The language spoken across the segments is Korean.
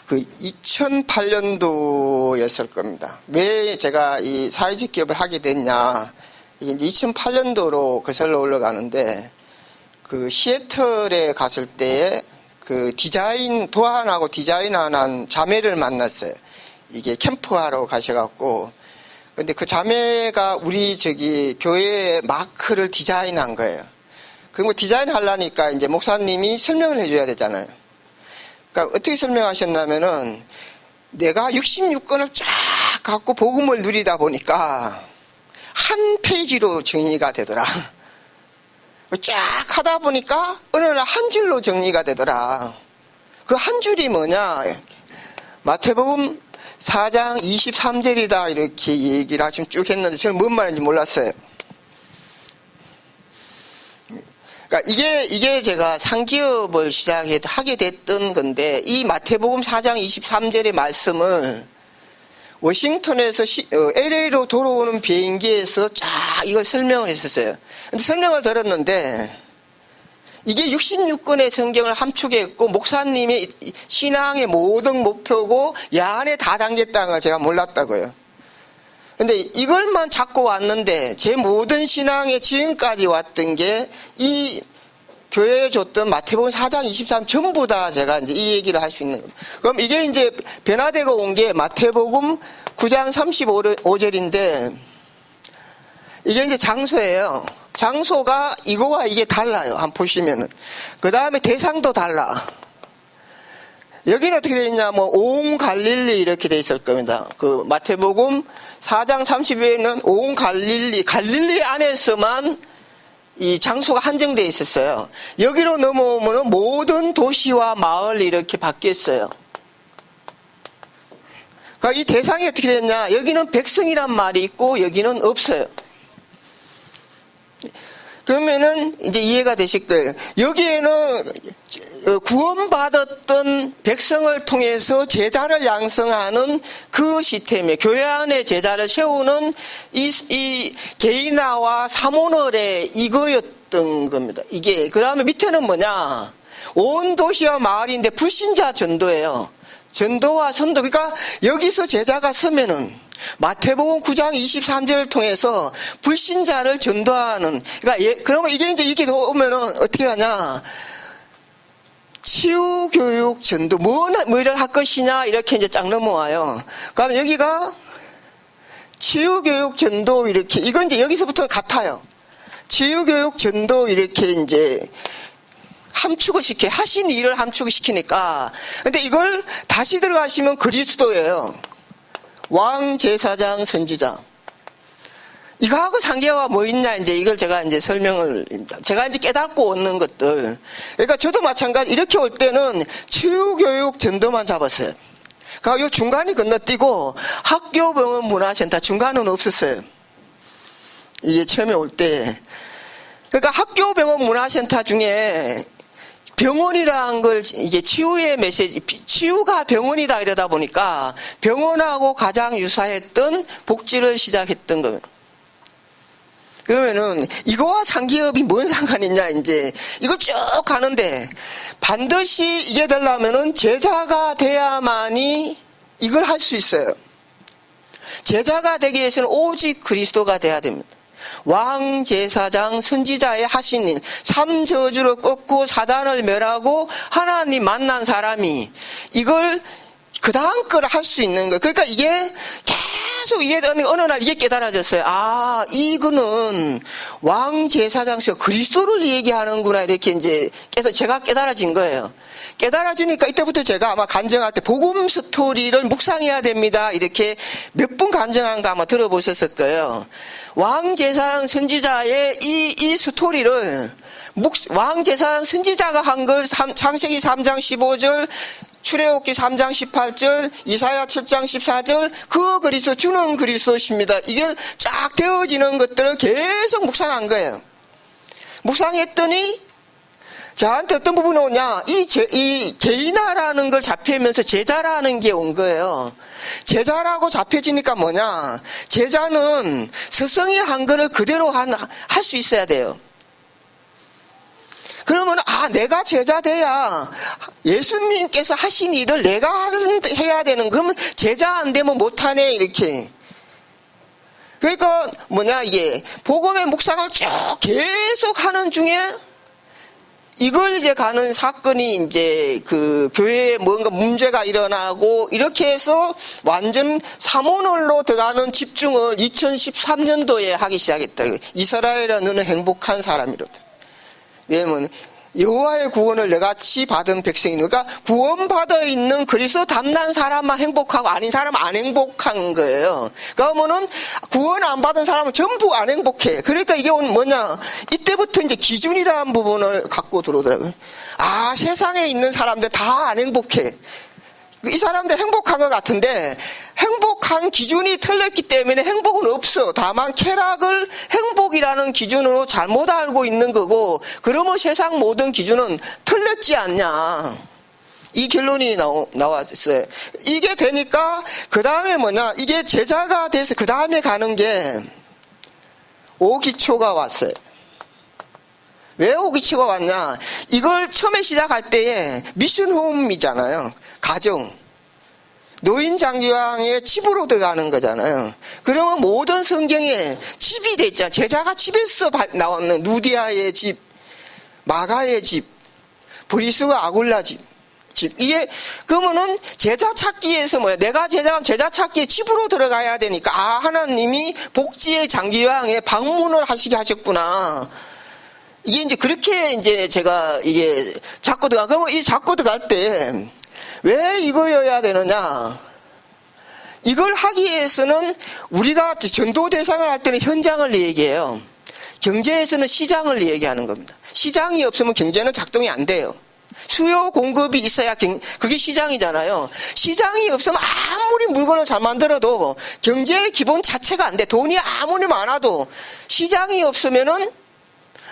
그 2008년도였을 겁니다. 왜 제가 이 사회적 기업을 하게 됐냐. 이게 2008년도로 거슬러 올라가는데, 그 시애틀에 갔을 때에 그 도안하고 디자인하는 자매를 만났어요. 이게 캠프하러 가셔갖고. 근데 그 자매가 우리 교회의 마크를 디자인한 거예요. 그 디자인 하려니까 이제 목사님이 설명을 해줘야 되잖아요. 그러니까 어떻게 설명하셨냐면은, 내가 66권을 쫙 갖고 복음을 누리다 보니까 한 페이지로 정리가 되더라. 쫙 하다 보니까 어느 날 한 줄로 정리가 되더라. 그 한 줄이 뭐냐? 마태복음 4장 23절이다 이렇게 얘기를 하시면 쭉 했는데 저는 뭔 말인지 몰랐어요. 그러니까 이게 제가 상기업을 하게 됐던 건데, 이 마태복음 4장 23절의 말씀을 워싱턴에서 LA로 돌아오는 비행기에서 쫙 이걸 설명을 했었어요. 근데 설명을 들었는데, 이게 66권의 성경을 함축했고 목사님의 신앙의 모든 목표고 이 안에 다 담겼다는 걸 제가 몰랐다고요. 근데 이걸만 잡고 왔는데 제 모든 신앙의 지금까지 왔던 게 이 교회에 줬던 마태복음 4장 23 전부 다 제가 이제 이 얘기를 할 수 있는 겁니다. 그럼 이게 이제 변화되고 온 게 마태복음 9장 35절인데, 이게 이제 장소예요. 장소가 이거와 이게 달라요. 한번 보시면은. 그 다음에 대상도 달라. 여기는 어떻게 되어 있냐, 온 갈릴리 이렇게 되어 있을 겁니다. 그 마태복음 4장 30회에는 온 갈릴리 안에서만 이 장소가 한정되어 있었어요. 여기로 넘어오면 모든 도시와 마을 이렇게 바뀌었어요. 그러니까 이 대상이 어떻게 됐냐, 여기는 백성이란 말이 있고 여기는 없어요. 그러면은 이제 이해가 되실 거예요. 여기에는 구원받았던 백성을 통해서 제자를 양성하는 그 시스템이에요. 교회 안에 제자를 세우는 이 개인화와 사모널의 이거였던 겁니다. 이게. 그 다음에 밑에는 뭐냐, 온 도시와 마을인데 불신자 전도예요. 전도와 선도. 그러니까 여기서 제자가 서면은 마태복음 9장 23절을 통해서 불신자를 전도하는, 그러니까 그러면 이게 오면은 어떻게 하냐, 치유교육 전도, 뭐를 할 것이냐, 이렇게 이제 쫙 넘어와요. 그러면 여기가 치유교육 전도 이렇게, 이건 이제 여기서부터 같아요. 치유교육 전도 이렇게 이제 함축을 하신 일을 함축을 시키니까. 근데 이걸 다시 들어가시면 그리스도예요. 왕, 제사장, 선지자. 이거하고 상계가 뭐 있냐, 이제 이걸 제가 이제 제가 이제 깨닫고 오는 것들. 그러니까 저도 마찬가지, 이렇게 올 때는 치유교육 전도만 잡았어요. 그러니까 요 중간이 건너뛰고 학교, 병원, 문화센터 중간은 없었어요. 이게 처음에 올 때. 그러니까 학교, 병원, 문화센터 중에 병원이라는 걸, 이게 치유의 메시지, 치유가 병원이다 이러다 보니까 병원하고 가장 유사했던 복지를 시작했던 겁니다. 그러면은 이거와 상기업이 뭔 상관이 있냐, 이제 이거 쭉 가는데, 반드시 이게 되려면은 제자가 돼야만이 이걸 할 수 있어요. 제자가 되기 위해서는 오직 그리스도가 돼야 됩니다. 왕, 제사장, 선지자의 하신 일, 3저주를 꺾고 사단을 멸하고 하나님 만난 사람이 이걸 그 다음 걸 할 수 있는 거예요. 그러니까 이게 계속 이해되는, 어느 날 이게 깨달아졌어요. 아, 이거는 왕, 제사장에서 그리스도를 얘기하는구나, 이렇게 이제 제가 깨달아진 거예요. 깨달아지니까 이때부터 제가 아마 간증할 때 복음 스토리를 묵상해야 됩니다, 이렇게 몇 분 간증한가 아마 들어보셨을 거예요. 왕, 제사장, 선지자의 이 스토리를 왕, 제사장, 선지자가 한 걸 창세기 3장 15절, 출애굽기 3장 18절, 이사야 7장 14절, 그 그리스도, 주는 그리스도십니다. 이게 쫙 되어지는 것들을 계속 묵상한 거예요. 묵상했더니 저한테 어떤 부분이 오냐, 이 개인화라는 걸 잡히면서 제자라는 게 온 거예요. 제자라고 잡혀지니까 뭐냐, 제자는 스승이 한 거를 그대로 할 수 있어야 돼요. 그러면 내가 제자 돼야 예수님께서 하신 일을 내가 해야 되는, 그러면 제자 안 되면 못하네 이렇게. 그러니까 이게 복음의 묵상을 쭉 계속 하는 중에 이걸 이제 가는 사건이 이제 그 교회에 뭔가 문제가 일어나고 이렇게 해서 완전 사모널로 들어가는 집중을 2013년도에 하기 시작했다. 이스라엘아 너는 행복한 사람이로다. 왜냐면 여호와의 구원을 너같이 받은 백성이니까, 그러니까 구원받아 있는 그리스도 담난 사람만 행복하고 아닌 사람은 안 행복한 거예요. 그러면은 구원 안 받은 사람은 전부 안 행복해. 그러니까 이게 뭐냐, 이때부터 이제 기준이라는 부분을 갖고 들어오더라고요. 세상에 있는 사람들 다 안 행복해. 이 사람들 행복한 것 같은데 행복한 기준이 틀렸기 때문에 행복은 없어. 다만 쾌락을 행복이라는 기준으로 잘못 알고 있는 거고, 그러면 세상 모든 기준은 틀렸지 않냐, 이 결론이 나왔어요. 이게 되니까 그 다음에 이게 제자가 돼서 그 다음에 가는 게 오기초가 왔어요. 왜 오기초가 왔냐, 이걸 처음에 시작할 때에 미션홈이잖아요. 가정, 노인 장기왕의 집으로 들어가는 거잖아요. 그러면 모든 성경에 집이 돼 있잖아요. 제자가 집에서 나왔는 누디아의 집, 마가의 집, 브리스가 아굴라 집. 이게 그러면은 제자 찾기에서 내가 제자면 제자 찾기에 집으로 들어가야 되니까 하나님이 복지의 장기왕에 방문을 하시게 하셨구나. 이게 이제 그렇게 이제 제가 이게 자꾸 들어가. 그러면 이 자꾸 들어갈 때 왜 이거여야 되느냐? 이걸 하기 위해서는 우리가 전도 대상을 할 때는 현장을 얘기해요. 경제에서는 시장을 얘기하는 겁니다. 시장이 없으면 경제는 작동이 안 돼요. 수요 공급이 있어야 그게 시장이잖아요. 시장이 없으면 아무리 물건을 잘 만들어도 경제의 기본 자체가 안 돼. 돈이 아무리 많아도 시장이 없으면은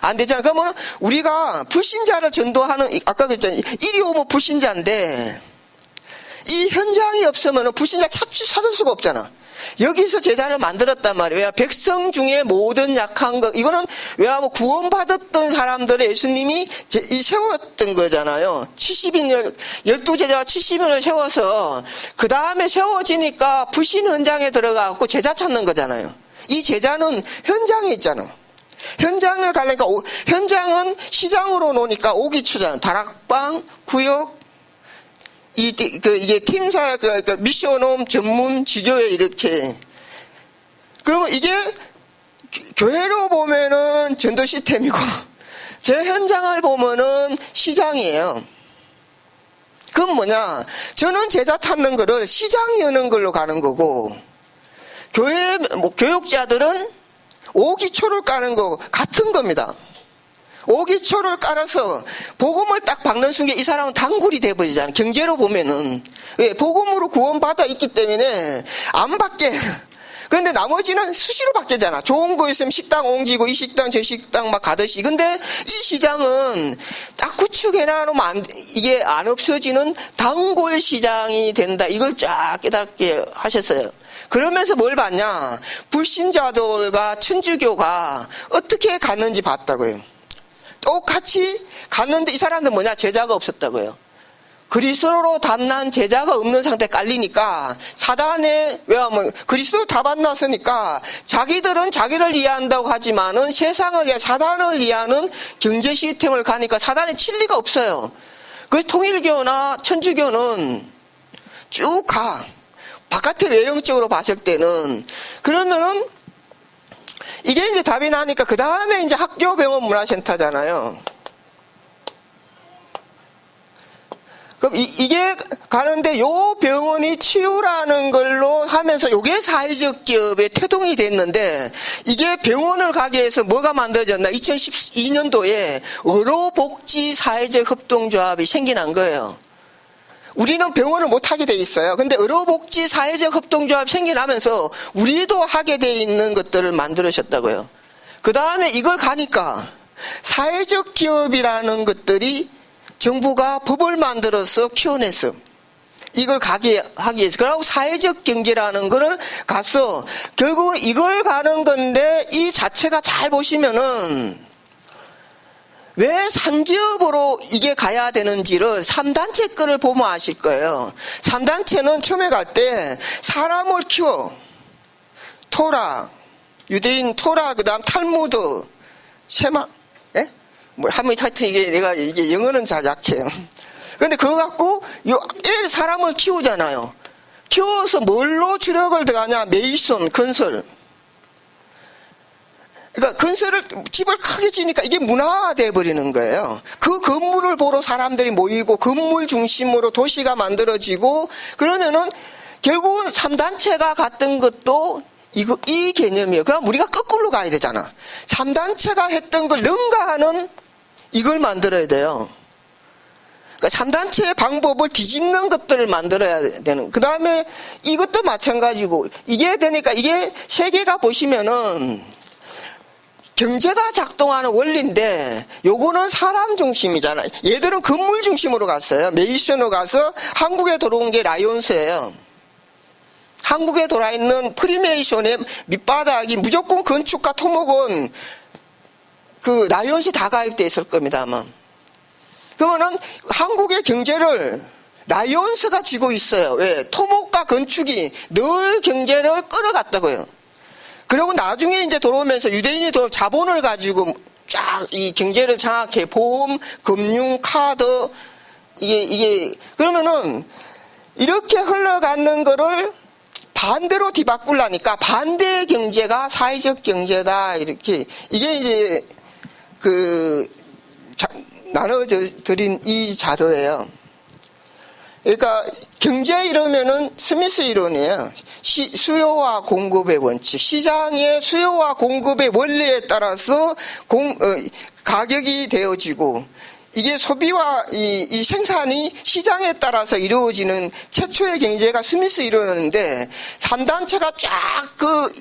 안 되잖아요. 그러면 우리가 불신자를 전도하는, 아까 그랬잖아요. 이리 오면 불신자인데 이 현장이 없으면 불신자 찾을 수가 없잖아. 여기서 제자를 만들었단 말이에요. 백성 중에 모든 약한 것, 이거는 왜냐하면 구원받았던 사람들을 예수님이 세웠던 거잖아요. 70인, 12제자가 70인을 세워서 그 다음에 세워지니까 불신 현장에 들어가고 제자 찾는 거잖아요. 이 제자는 현장에 있잖아. 현장을 가려니까 현장은 시장으로 놓으니까 오기초잖아. 다락방, 구역, 이게 팀사, 미션홈 전문 지교회 이렇게. 그러면 이게 교회로 보면은 전도 시스템이고, 제 현장을 보면은 시장이에요. 그건 저는 제자 찾는 거를 시장 여는 걸로 가는 거고, 교회, 교육자들은 오기초를 까는 거 같은 겁니다. 오기초를 깔아서 복음을 딱 박는 순간 이 사람은 단골이 돼버리잖아요. 경제로 보면은. 왜? 복음으로 구원받아 있기 때문에 안 받게. 그런데 나머지는 수시로 바뀌잖아. 좋은 거 있으면 식당 옮기고 이 식당 저 식당 막 가듯이. 근데 이 시장은 딱 구축해놔놓으면 이게 안 없어지는 단골 시장이 된다. 이걸 쫙 깨닫게 하셨어요. 그러면서 뭘 봤냐? 불신자들과 천주교가 어떻게 갔는지 봤다고요. 똑같이 갔는데 이 사람들 제자가 없었다고요. 그리스도로 담난 제자가 없는 상태에 깔리니까 사단에, 왜냐하면 그리스도 다 만났으니까 자기들은 자기를 이해한다고 하지만은 세상을 이해, 사단을 이해하는 경제 시스템을 가니까 사단에 칠 리가 없어요. 그래서 통일교나 천주교는 쭉 가. 바깥에 외형적으로 봤을 때는. 그러면은 이게 이제 답이 나니까 그 다음에 이제 학교 병원 문화센터잖아요. 그럼 이게 가는데 요 병원이 치유라는 걸로 하면서 요게 사회적 기업의 태동이 됐는데, 이게 병원을 가기 위해서 뭐가 만들어졌나? 2012년도에 의료복지 사회적 협동조합이 생겨난 거예요. 우리는 병원을 못 하게 돼 있어요. 근데 의료복지 사회적 협동조합 생겨나면서 우리도 하게 돼 있는 것들을 만들으셨다고요. 그 다음에 이걸 가니까 사회적 기업이라는 것들이 정부가 법을 만들어서 키워냈어. 이걸 하기 위해서. 그러고 사회적 경제라는 거를 가서 결국은 이걸 가는 건데, 이 자체가 잘 보시면은 왜 상기업으로 이게 가야 되는지를 3단체 거를 보면 아실 거예요. 3단체는 처음에 갈 때 사람을 키워. 토라, 유대인 토라, 그 다음 탈무드, 쉐마, 예? 뭐, 하여튼 이게 영어는 잘 약해요. 그런데 그거 갖고, 사람을 키우잖아요. 키워서 뭘로 주력을 들어가냐? 메이손, 건설. 그러니까 건설을, 집을 크게 지니까 이게 문화화 돼버리는 거예요. 그 건물을 보러 사람들이 모이고, 건물 중심으로 도시가 만들어지고, 그러면은, 결국은 3단체가 갔던 것도 이 개념이에요. 그럼 우리가 거꾸로 가야 되잖아. 3단체가 했던 걸 능가하는 이걸 만들어야 돼요. 그러니까 3단체의 방법을 뒤집는 것들을 만들어야 되는. 그 다음에 이것도 마찬가지고, 이게 되니까 이게 세계가 보시면은 경제가 작동하는 원리인데 요거는 사람 중심이잖아요. 얘들은 건물 중심으로 갔어요. 메이션으로 가서 한국에 들어온 게 라이온스예요. 한국에 돌아있는 프리메이션의 밑바닥이 무조건 건축과 토목은 그 라이온스 다 가입되어 있을 겁니다, 아마. 그러면은 한국의 경제를 라이온스가 쥐고 있어요. 왜? 토목과 건축이 늘 경제를 끌어갔다고요. 그리고 나중에 이제 들어오면서 유대인이 자본을 가지고 쫙 이 경제를 장악해. 보험, 금융, 카드, 이게, 그러면은 이렇게 흘러가는 거를 반대로 뒤바꾸려니까 반대의 경제가 사회적 경제다. 이렇게. 이게 이제 나눠져 드린 이 자료예요. 그러니까 경제 이론면은 스미스 이론이에요. 수요와 공급의 원칙. 시장의 수요와 공급의 원리에 따라서 가격이 되어지고, 이게 소비와 이 생산이 시장에 따라서 이루어지는 최초의 경제가 스미스 이론인데, 3단체가 쫙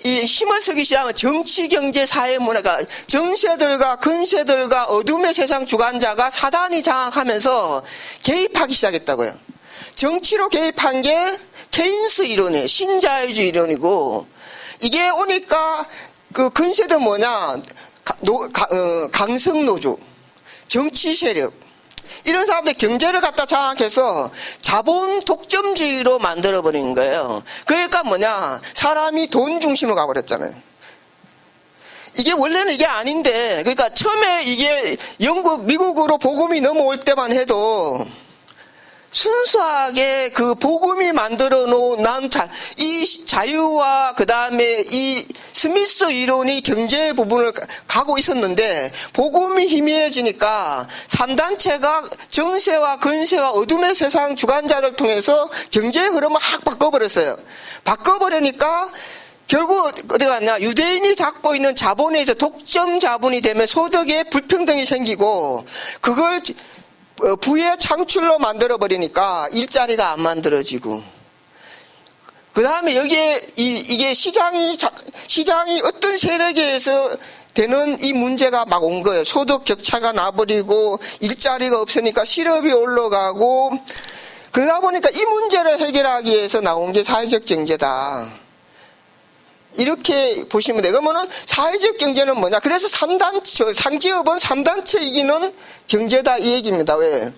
이 힘을 쓰기 시작하면 정치, 경제, 사회, 문화가 정세들과 근세들과 어둠의 세상 주관자가 사단이 장악하면서 개입하기 시작했다고요. 정치로 개입한 게 케인스 이론이에요. 신자유주의 이론이고, 이게 오니까 그 근세도 뭐냐? 강성노조, 정치 세력, 이런 사람들 경제를 갖다 장악해서 자본 독점주의로 만들어버린 거예요. 그러니까 뭐냐? 사람이 돈 중심으로 가버렸잖아요. 이게 원래는 이게 아닌데, 그러니까 처음에 이게 미국으로 복음이 넘어올 때만 해도 순수하게 그 복음이 만들어 놓은 이 자유와 그 다음에 이 스미스 이론이 경제 부분을 가고 있었는데, 복음이 희미해지니까 3단체가 정세와 근세와 어둠의 세상 주관자를 통해서 경제의 흐름을 확 바꿔버렸어요. 바꿔버리니까 결국 어디 갔냐? 유대인이 갖고 있는 자본에 이제 독점 자본이 되면 소득의 불평등이 생기고, 그걸 부의 창출로 만들어버리니까 일자리가 안 만들어지고, 그 다음에 여기에 이게 시장이 어떤 세력에 의해서 되는 이 문제가 막 온 거예요. 소득 격차가 나버리고, 일자리가 없으니까 실업이 올라가고, 그러다 보니까 이 문제를 해결하기 위해서 나온 게 사회적 경제다. 이렇게 보시면 돼요. 그러면은 사회적 경제는 뭐냐? 그래서 상지업은 3단체 이기는 경제다, 이 얘기입니다. 왜?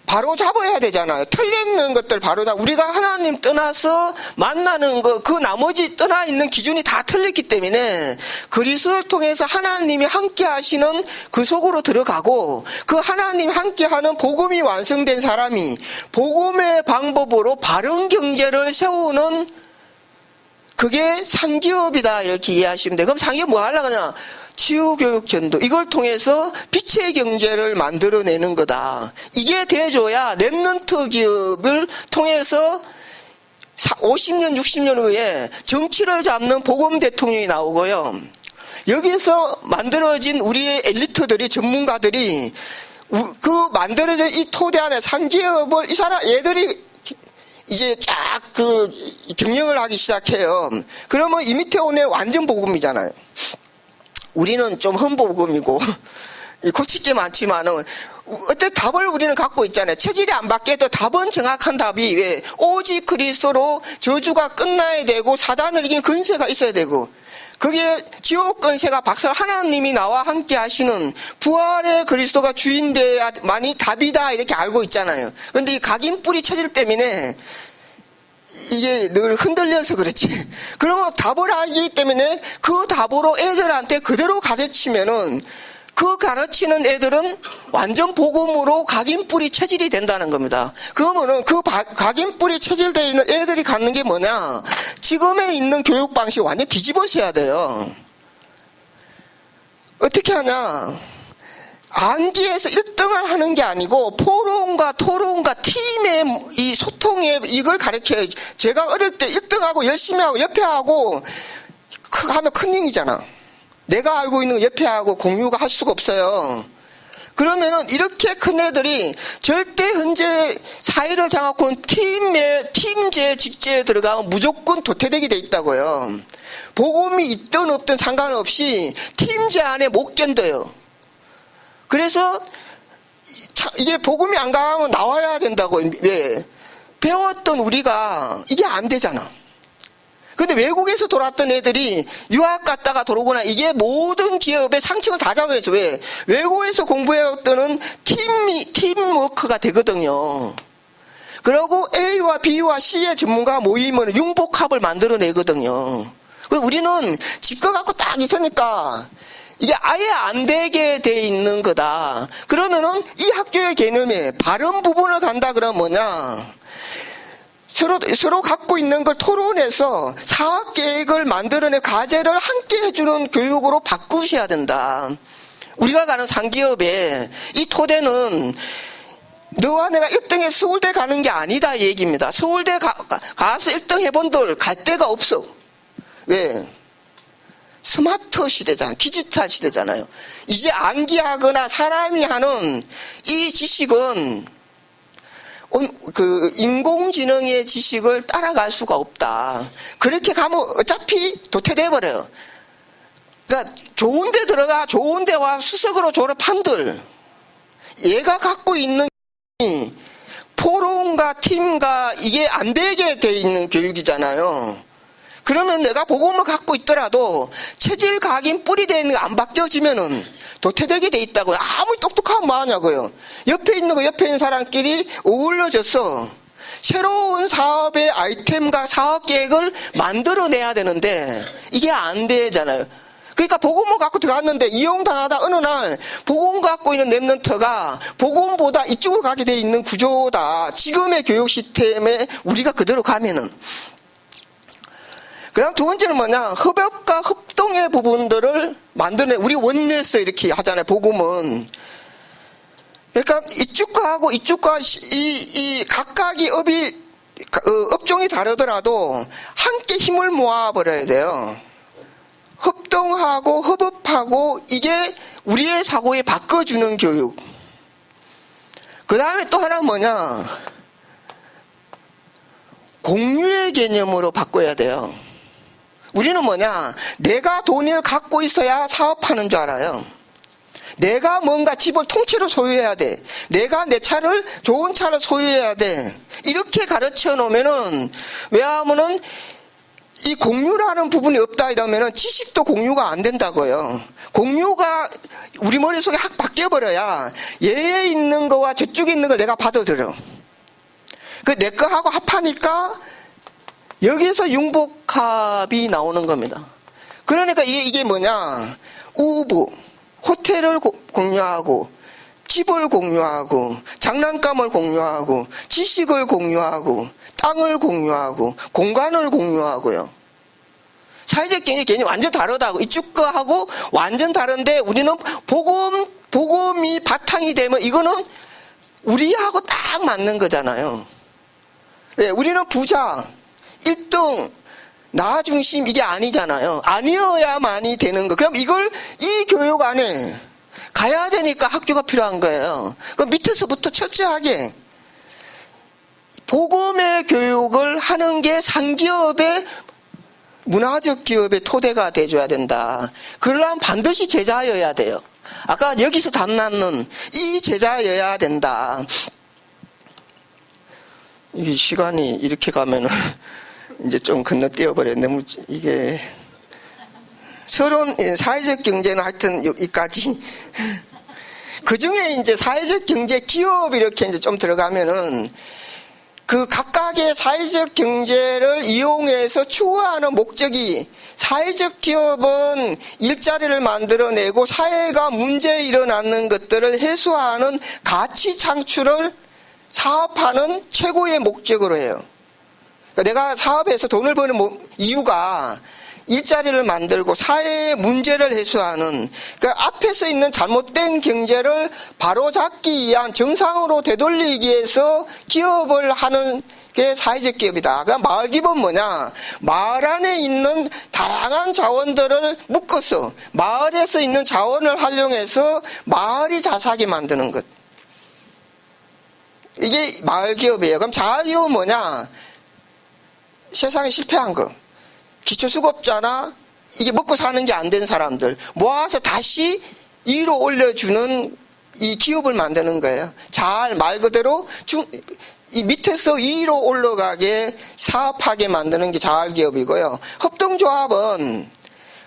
바로 잡아야 되잖아요. 틀리는 것들 바로 우리가 하나님 떠나서 만나는 거, 그 나머지 떠나 있는 기준이 다 틀렸기 때문에 그리스도를 통해서 하나님이 함께 하시는 그 속으로 들어가고, 그 하나님 함께 하는 복음이 완성된 사람이 복음의 방법으로 바른 경제를 세우는, 그게 상기업이다, 이렇게 이해하시면 돼요. 그럼 상기업 뭐 하려고 하냐? 치유교육 전도, 이걸 통해서 빛의 경제를 만들어내는 거다. 이게 돼줘야 랩넌트 기업을 통해서 50년, 60년 후에 정치를 잡는 복음 대통령이 나오고요. 여기서 만들어진 우리의 엘리트들이, 전문가들이 그 만들어진 이 토대 안에 상기업을 얘들이 이제 쫙 경영을 하기 시작해요. 그러면 이 밑에 오는 완전 복음이잖아요. 우리는 좀 흠복음이고 고칠 게 많지만은 어때 답을 우리는 갖고 있잖아요. 체질이 안 바뀌어도 답은 정확한 답이, 왜? 오직 그리스도로 저주가 끝나야 되고 사단을 이긴 근세가 있어야 되고, 그게 지옥 권세가 박살 하나님이 나와 함께 하시는 부활의 그리스도가 주인돼야만이 답이다 이렇게 알고 있잖아요. 그런데 이 각인뿌리 체질 때문에 이게 늘 흔들려서 그렇지. 그러면 답을 알기 때문에 그 답으로 애들한테 그대로 가르치면은 그 가르치는 애들은 완전 복음으로 각인뿌리 체질이 된다는 겁니다. 그러면은 그 각인뿌리 체질되어 있는 애들이 갖는 게 뭐냐? 지금에 있는 교육 방식 완전 뒤집어져야 돼요. 어떻게 하냐? 암기에서 1등을 하는 게 아니고 포럼과 토론과 팀의 이 소통에 이걸 가르쳐요. 제가 어릴 때 1등하고 열심히 하고 옆에 하고 하면 큰일이잖아. 내가 알고 있는 거 옆에 하고 공유가 할 수가 없어요. 그러면은 이렇게 큰 애들이 절대 현재 사회를 장악하는 팀제 직제에 들어가면 무조건 도태되게 돼 있다고요. 복음이 있든 없든 상관없이 팀제 안에 못 견뎌요. 그래서 이게 복음이 안 가면 나와야 된다고. 왜? 배웠던 우리가 이게 안 되잖아. 근데 외국에서 돌아왔던 애들이 유학 갔다가 들어오거나 이게 모든 기업의 상층을 다 잡아서 왜? 외국에서 공부해왔던 팀워크가 되거든요. 그리고 A와 B와 C의 전문가 모이면 융복합을 만들어내거든요. 우리는 지껏 갖고 딱 있으니까 이게 아예 안 되게 돼 있는 거다. 그러면은 이 학교의 개념에 바른 부분을 간다 그러면 뭐냐? 서로 갖고 있는 걸 토론해서 사업 계획을 만들어내 과제를 함께 해주는 교육으로 바꾸셔야 된다. 우리가 가는 상기업에 이 토대는 너와 내가 1등에 서울대 가는 게 아니다 이 얘기입니다. 서울대 가서 1등 해본들 갈 데가 없어. 왜? 스마트 시대잖아요. 디지털 시대잖아요. 이제 암기하거나 사람이 하는 이 지식은 그 인공지능의 지식을 따라갈 수가 없다. 그렇게 가면 어차피 도태돼 버려요. 그러니까 좋은데 들어가 좋은데 와 수석으로 졸업한들 얘가 갖고 있는 포럼과 팀과 이게 안 되게 돼 있는 교육이잖아요. 그러면 내가 복음을 갖고 있더라도 체질 각인 뿌리되어 있는 거 안 바뀌어지면은 도태되게 돼 있다고요. 아무리 똑똑하면 뭐하냐고요. 옆에 있는 거 옆에 있는 사람끼리 어울려져서 새로운 사업의 아이템과 사업 계획을 만들어내야 되는데 이게 안 되잖아요. 그러니까 복음을 갖고 들어갔는데 이용당하다 어느 날 복음 갖고 있는 랩런트가 복음보다 이쪽으로 가게 돼 있는 구조다. 지금의 교육 시스템에 우리가 그대로 가면은. 그다음 두 번째는 뭐냐? 협업과 협동의 부분들을 만드는, 우리 원내에서 이렇게 하잖아요, 복음은. 그러니까 이쪽과 하고 이쪽과 이 각각이 업종이 다르더라도 함께 힘을 모아버려야 돼요. 협동하고 협업하고 이게 우리의 사고에 바꿔주는 교육. 그 다음에 또 하나는 뭐냐? 공유의 개념으로 바꿔야 돼요. 우리는 뭐냐? 내가 돈을 갖고 있어야 사업하는 줄 알아요. 내가 뭔가 집을 통째로 소유해야 돼. 내가 내 차를, 좋은 차를 소유해야 돼. 이렇게 가르쳐 놓으면은, 왜냐하면은, 이 공유라는 부분이 없다 이러면은 지식도 공유가 안 된다고요. 공유가 우리 머릿속에 확 바뀌어버려야 얘에 있는 거와 저쪽에 있는 걸 내가 받아들여. 내 거하고 합하니까 여기서 융복합이 나오는 겁니다. 그러니까 이게 뭐냐? 우부, 호텔을 공유하고, 집을 공유하고, 장난감을 공유하고, 지식을 공유하고, 땅을 공유하고, 공간을 공유하고요. 사회적 개념이 완전 다르다고. 이쪽 거하고 완전 다른데 우리는 복음이 바탕이 되면 이거는 우리하고 딱 맞는 거잖아요. 네, 우리는 부자, 1등, 나 중심 이게 아니잖아요. 아니어야만이 되는 거. 그럼 이걸 이 교육 안에 가야 되니까 학교가 필요한 거예요. 그럼 밑에서부터 철저하게 복음의 교육을 하는 게 상기업의 문화적 기업의 토대가 돼줘야 된다. 그러려면 반드시 제자여야 돼요. 아까 여기서 담났는 이 제자여야 된다. 이 시간이 이렇게 가면은 이제 좀 건너뛰어 버려요. 너무 이게 사회적 경제는 하여튼 여기까지. 그 중에 이제 사회적 경제 기업 이렇게 이제 좀 들어가면은 그 각각의 사회적 경제를 이용해서 추구하는 목적이 사회적 기업은 일자리를 만들어내고 사회가 문제 일어나는 것들을 해소하는 가치 창출을 사업하는 최고의 목적으로 해요. 그러니까 내가 사업에서 돈을 버는 이유가 일자리를 만들고 사회의 문제를 해소하는, 그러니까 앞에서 있는 잘못된 경제를 바로잡기 위한 정상으로 되돌리기 위해서 기업을 하는 게 사회적 기업이다. 그러니까 마을 기업은 뭐냐? 마을 안에 있는 다양한 자원들을 묶어서 마을에서 있는 자원을 활용해서 마을이 자사하게 만드는 것. 이게 마을 기업이에요. 그럼 자활 기업은 뭐냐? 세상에 실패한 거. 기초수급자나 이게 먹고 사는 게 안 된 사람들 모아서 다시 위로 올려주는 이 기업을 만드는 거예요. 말 그대로 이 밑에서 위로 올라가게 사업하게 만드는 게 자활기업이고요. 협동조합은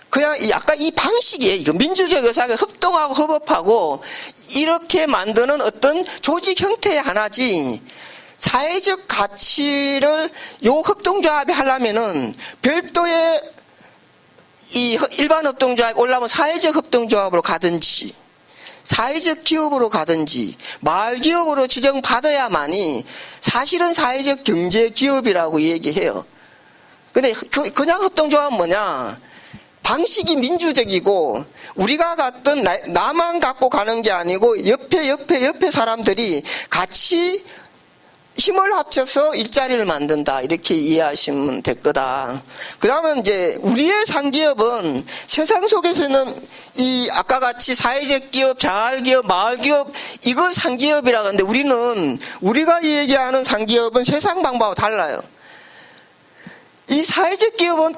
그냥 약간 이 방식이에요. 이거 민주적 의사가 협동하고 협업하고 이렇게 만드는 어떤 조직 형태의 하나지, 사회적 가치를 요 협동조합이 하려면은 별도의 이 일반 협동조합이 올라오면 사회적 협동조합으로 가든지 사회적 기업으로 가든지 마을 기업으로 지정받아야만이 사실은 사회적 경제 기업이라고 얘기해요. 근데 그냥 협동조합은 뭐냐? 방식이 민주적이고 우리가 갔던 나만 갖고 가는 게 아니고 옆에 사람들이 같이 힘을 합쳐서 일자리를 만든다, 이렇게 이해하시면 될 거다. 그러면 이제 우리의 상기업은 세상 속에서는 이 아까 같이 사회적 기업, 자활기업, 마을기업 이걸 상기업이라고 하는데 우리가 얘기하는 상기업은 세상 방법하고 달라요. 이 사회적 기업은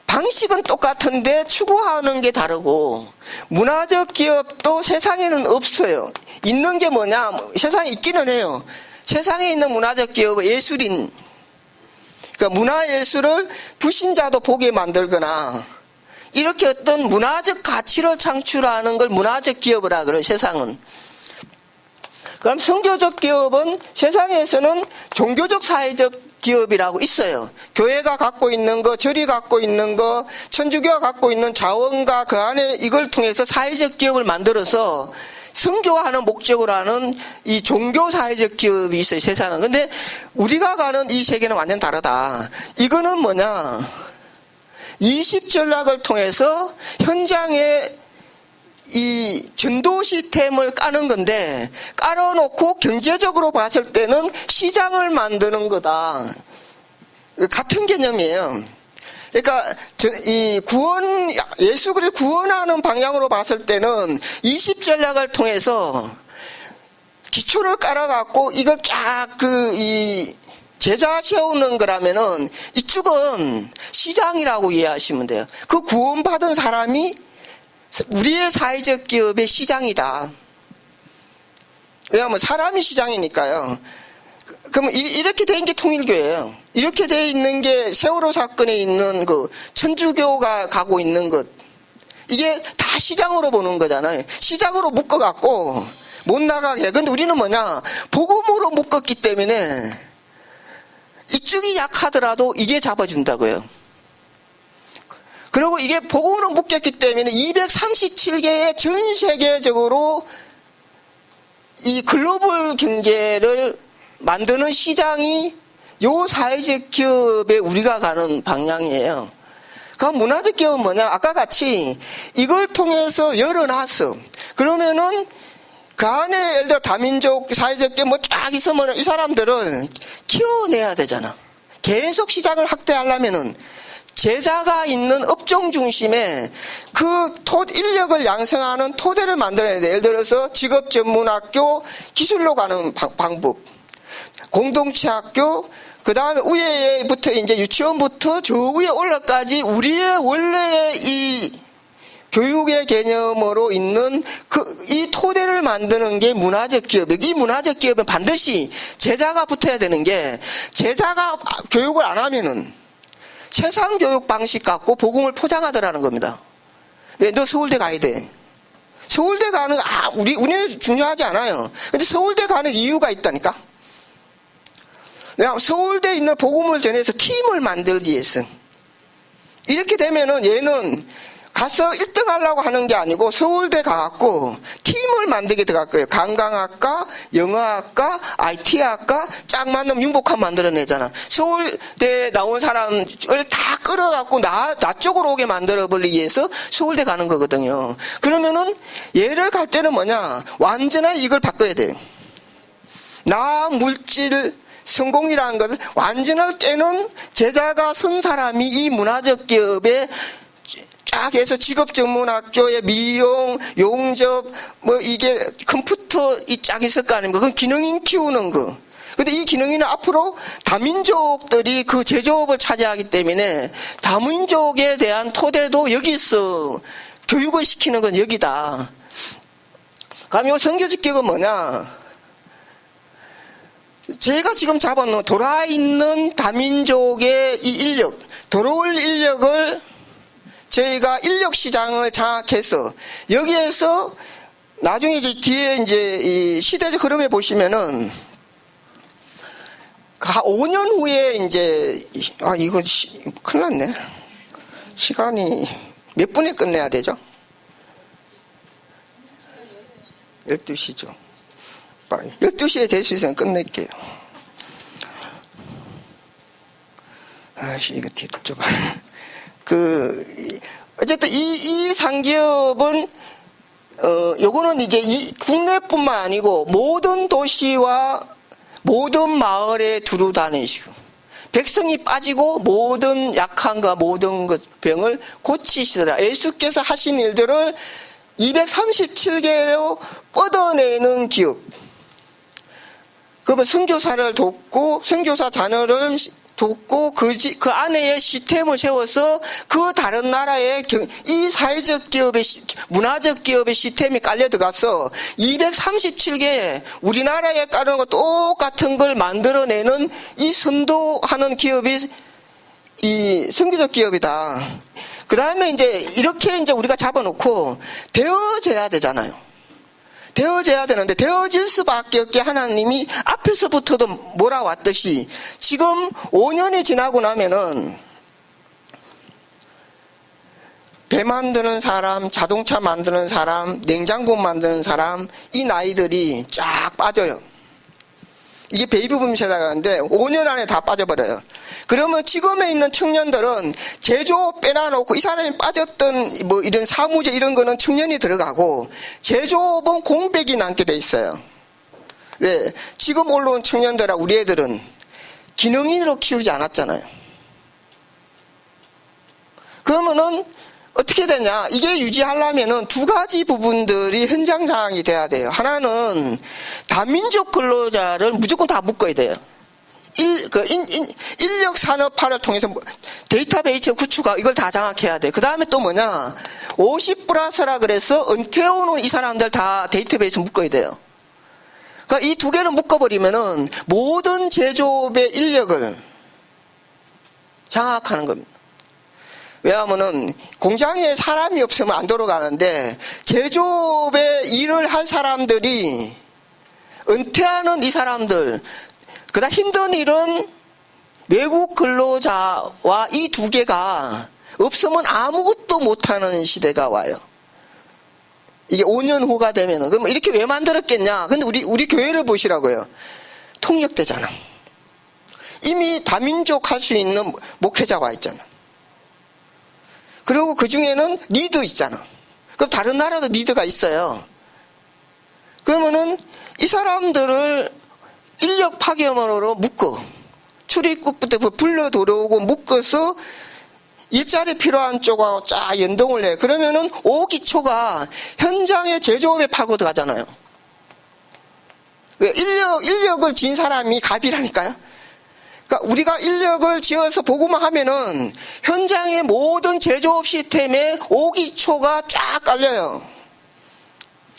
방식은 똑같은데 추구하는 게 다르고, 문화적 기업도 세상에는 없어요. 있는 게 뭐냐? 세상에 있기는 해요. 세상에 있는 문화적 기업은 예술인, 그러니까 문화예술을 불신자도 보게 만들거나 이렇게 어떤 문화적 가치를 창출하는 걸 문화적 기업이라 그래요, 세상은. 그럼 선교적 기업은 세상에서는 종교적 사회적 기업이라고 있어요. 교회가 갖고 있는 거, 절이 갖고 있는 거, 천주교가 갖고 있는 자원과 그 안에 이걸 통해서 사회적 기업을 만들어서 선교하는 목적으로 하는 이 종교 사회적 기업이 있어요, 세상은. 근데 우리가 가는 이 세계는 완전 다르다. 이거는 뭐냐? 20전략을 통해서 현장에 이 전도 시스템을 까는 건데, 깔아놓고 경제적으로 봤을 때는 시장을 만드는 거다. 같은 개념이에요. 그러니까 이 예수 그리스도 구원하는 방향으로 봤을 때는 20전략을 통해서 기초를 깔아갖고 이걸 쫙 제자 세우는 거라면은 이쪽은 시장이라고 이해하시면 돼요. 그 구원받은 사람이 우리의 사회적 기업의 시장이다. 왜냐하면 사람이 시장이니까요. 그러면 이렇게 된 게 통일교예요. 이렇게 돼 있는 게 세월호 사건에 있는 그 천주교가 가고 있는 것, 이게 다 시장으로 보는 거잖아요. 시장으로 묶어갖고 못 나가게. 근데 우리는 뭐냐? 복음으로 묶었기 때문에 이쪽이 약하더라도 이게 잡아준다고요. 그리고 이게 복음으로 묶였기 때문에 237개의 전 세계적으로 이 글로벌 경제를 만드는 시장이 요 사회적 기업에 우리가 가는 방향이에요. 그럼 문화적 기업은 뭐냐? 아까 같이 이걸 통해서 열어놨어. 그러면은 그 안에 예를 들어 다민족 사회적 기업 뭐 쫙 있으면 이 사람들을 키워내야 되잖아. 계속 시장을 확대하려면은 제자가 있는 업종 중심에 그 인력을 양성하는 토대를 만들어야 돼. 예를 들어서 직업전문학교, 기술로 가는 방법, 공동체 학교, 그 다음에 위에부터 이제 유치원부터 저 위에 올라까지 우리의 원래의 이 교육의 개념으로 있는 이 토대를 만드는 게 문화적 기업이에요. 이 문화적 기업은 반드시 제자가 붙어야 되는 게, 제자가 교육을 안 하면은 세상 교육 방식 갖고 복음을 포장하더라는 겁니다. 왜? 너 서울대 가야 돼. 서울대 가는, 우리는 중요하지 않아요. 근데 서울대 가는 이유가 있다니까? 왜냐하면 서울대에 있는 복음을 전해서 팀을 만들기 위해서. 이렇게 되면은 얘는 가서 1등 하려고 하는 게 아니고 서울대 가갖고 팀을 만들게 들어갈 거예요. 관광학과, 영어학과, IT학과 쫙 만나면 융복합 만들어내잖아. 서울대 나온 사람을 다 끌어갖고 나 쪽으로 오게 만들어버리기 위해서 서울대 가는 거거든요. 그러면은 얘를 갈 때는 뭐냐? 완전한 이걸 바꿔야 돼요. 나 물질 성공이라는 것을 완전하게 깨는 제자가 선 사람이 이 문화적 기업에 쫙 해서 직업전문학교에 미용, 용접, 이게 컴퓨터 쫙 있을 거 아닙니까? 그건 기능인 키우는 거. 근데 이 기능인은 앞으로 다민족들이 그 제조업을 차지하기 때문에 다민족에 대한 토대도 여기 있어. 교육을 시키는 건 여기다. 그럼 이 선교적 기업은 뭐냐? 제가 지금 잡아놓은 돌아있는 다민족의 이 인력, 돌아올 인력을 저희가 인력 시장을 장악해서 여기에서 나중에 이제 뒤에 이제 이 시대적 흐름에 보시면은 5년 후에 이제 이거 큰일 났네. 시간이 몇 분에 끝내야 되죠? 12시죠. 12시에 될 수 있으면 끝낼게요. 이거 뒤쪽. 어쨌든 이 상기업은, 요거는 이제 국내뿐만 아니고 모든 도시와 모든 마을에 두루 다니시고, 백성이 빠지고 모든 약함과 모든 병을 고치시더라. 예수께서 하신 일들을 237개로 뻗어내는 기업. 그러면 선교사를 돕고, 선교사 자녀를 돕고 그 안에 시스템을 세워서 그 다른 나라의 이 사회적 기업의 문화적 기업의 시스템이 깔려 들어가서 237개 우리나라에 깔는 거 똑같은 걸 만들어내는 이 선도하는 기업이 이 선교적 기업이다. 그 다음에 이제 이렇게 이제 우리가 잡아놓고 되어져야 되잖아요. 되어져야 되는데 되어질 수밖에 없게 하나님이 앞에서부터도 몰아왔듯이 지금 5년이 지나고 나면은 배 만드는 사람, 자동차 만드는 사람, 냉장고 만드는 사람 이 나이들이 쫙 빠져요. 이게 베이비붐 세대가는데 5년 안에 다 빠져버려요. 그러면 지금에 있는 청년들은 제조업 빼놔놓고 이 사람이 빠졌던 이런 사무제 이런 거는 청년이 들어가고 제조업은 공백이 남게 돼 있어요. 왜? 지금 올라온 청년들하고 우리 애들은 기능인으로 키우지 않았잖아요. 그러면은 어떻게 되냐? 이게 유지하려면은 두 가지 부분들이 현장 상황이 돼야 돼요. 하나는 다민족 근로자를 무조건 다 묶어야 돼요. 인력 산업화를 통해서 데이터베이스 구축하고 이걸 다 장악해야 돼. 그 다음에 또 뭐냐? 50+라 그래서 은퇴해오는 이 사람들 다 데이터베이스 묶어야 돼요. 그러니까 이 두 개를 묶어버리면은 모든 제조업의 인력을 장악하는 겁니다. 왜냐하면은 공장에 사람이 없으면 안 돌아가는데 제조업에 일을 한 사람들이 은퇴하는 이 사람들 그다음 힘든 일은 외국 근로자와 이 두 개가 없으면 아무것도 못하는 시대가 와요. 이게 5년 후가 되면은 그럼 이렇게 왜 만들었겠냐? 근데 우리 교회를 보시라고요. 통역되잖아. 이미 다민족 할 수 있는 목회자가 있잖아. 그리고 그 중에는 리더 있잖아. 그럼 다른 나라도 리더가 있어요. 그러면은 이 사람들을 인력 파견으로 묶어. 출입국부터 불러 들어오고 묶어서 일자리 필요한 쪽하고 쫙 연동을 해. 그러면은 5기초가 현장의 제조업에 파고 들어가잖아요. 왜? 인력을 지은 사람이 갑이라니까요. 그러니까 우리가 인력을 지어서 보고만 하면은 현장의 모든 제조업 시스템에 5기초가 쫙 깔려요.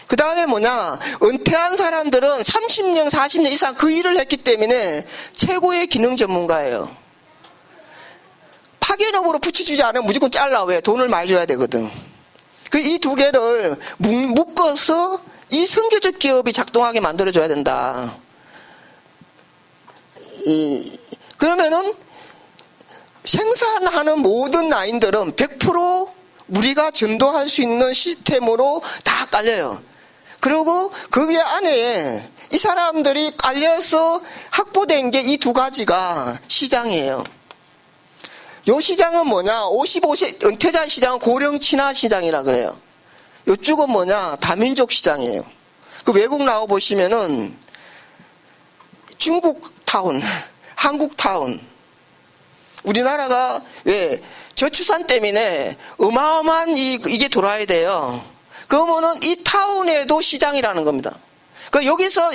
그 다음에 뭐냐? 은퇴한 사람들은 30년, 40년 이상 그 일을 했기 때문에 최고의 기능 전문가예요. 자기업으로 붙여주지 않으면 무조건 잘라. 왜? 돈을 많이 줘야 되거든. 이 두 개를 묶어서 이 선교적 기업이 작동하게 만들어줘야 된다. 그러면은 생산하는 모든 라인들은 100% 우리가 전도할 수 있는 시스템으로 다 깔려요. 그리고 거기 안에 이 사람들이 깔려서 확보된 게 이 두 가지가 시장이에요. 요 시장은 뭐냐? 55세 은퇴자 시장은 고령 친화 시장이라 그래요. 요쪽은 뭐냐? 다민족 시장이에요. 그 외국 나와 보시면은 중국 타운, 한국 타운. 우리나라가 왜 저출산 때문에 어마어마한 이게 돌아야 돼요. 그러면은 이 타운에도 시장이라는 겁니다. 그 여기서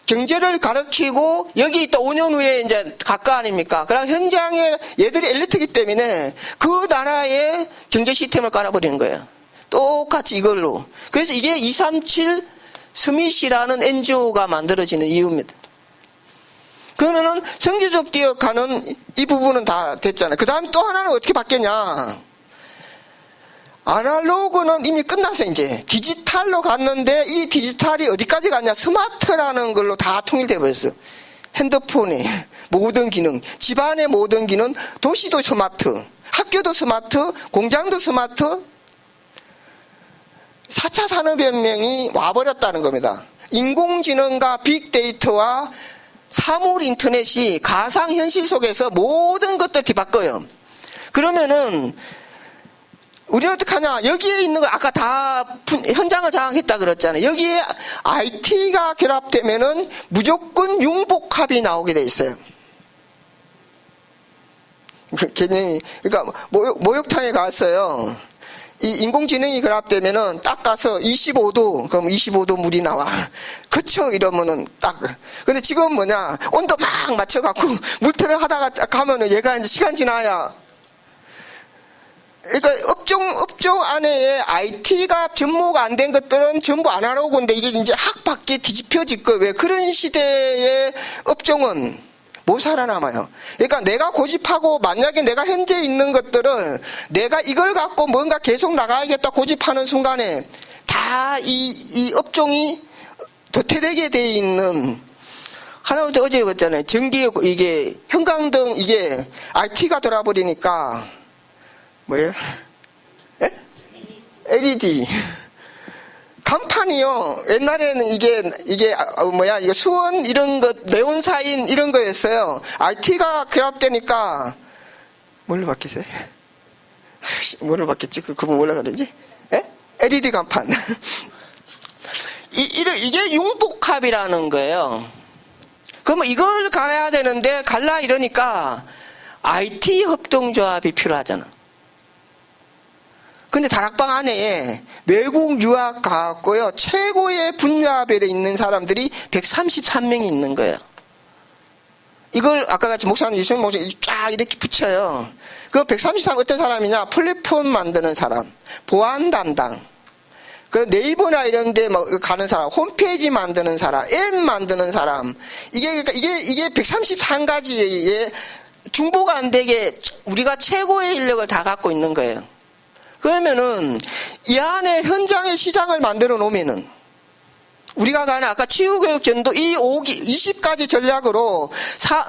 경제를 가르치고 여기 또 5년 후에 이제 각가 아닙니까? 그럼 현장에 얘들이 엘리트이기 때문에 그 나라의 경제 시스템을 깔아버리는 거예요. 똑같이 이걸로. 그래서 이게 237 스밋이라는 NGO가 만들어지는 이유입니다. 그러면은 선교적 기업하는 이 부분은 다 됐잖아요. 그 다음에 또 하나는 어떻게 바뀌었냐? 아날로그는 이미 끝나서 이제 디지털로 갔는데 이 디지털이 어디까지 갔냐? 스마트라는 걸로 다 통일돼 버렸어요. 핸드폰이 모든 기능, 집안의 모든 기능, 도시도 스마트, 학교도 스마트, 공장도 스마트. 4차 산업혁명이 와버렸다는 겁니다. 인공지능과 빅데이터와 사물 인터넷이 가상현실 속에서 모든 것들 뒤바꿔요. 그러면은 우리는 어떻게 하냐? 여기에 있는 거 아까 다 현장을 장악했다 그랬잖아요. 여기에 IT가 결합되면은 무조건 융복합이 나오게 돼 있어요. 개념이 그러니까 목욕탕에 갔어요. 이 인공지능이 결합되면은 딱 가서 25도 그럼 25도 물이 나와. 그쵸? 이러면은 딱. 근데 지금 뭐냐? 온도 막 맞춰갖고 물틀을 하다가 가면은 얘가 이제 시간 지나야. 그러니까 업종 안에 IT가 접목 안 된 것들은 전부 아날로그인데 이게 이제 학밖에 뒤집혀질 거예요. 왜? 그런 시대의 업종은 못 살아남아요. 그러니까 내가 고집하고 만약에 내가 현재 있는 것들을 내가 이걸 갖고 뭔가 계속 나가야겠다 고집하는 순간에 다 이 업종이 도태되게 돼 있는 하나부터 어제 그랬잖아요. 전기 이게 형광등 이게 IT가 돌아버리니까 뭐예요? 에? LED 간판이요. 옛날에는 이게 뭐야? 이거 수원 이런 것, 네온 사인 이런 거였어요. IT가 결합되니까 뭘로 바뀌었어요? 뭘로 바뀌었지? 그거 뭐라 그러지? 에? LED 간판. 이게 융복합이라는 거예요. 그러면 이걸 가야 되는데 갈라 이러니까 IT 협동조합이 필요하잖아. 근데 다락방 안에 외국 유학 가고요. 최고의 분야별에 있는 사람들이 133명이 있는 거예요. 이걸 아까 같이 목사님, 유승 목사님 쫙 이렇게 붙여요. 그 133 어떤 사람이냐? 플랫폼 만드는 사람, 보안 담당, 그 네이버나 이런 데 가는 사람, 홈페이지 만드는 사람, 앱 만드는 사람. 이게 133가지의 중보가 안 되게 우리가 최고의 인력을 다 갖고 있는 거예요. 그러면은 이 안에 현장의 시장을 만들어 놓으면은 우리가 가는 아까 치유교육전도 이 20가지 전략으로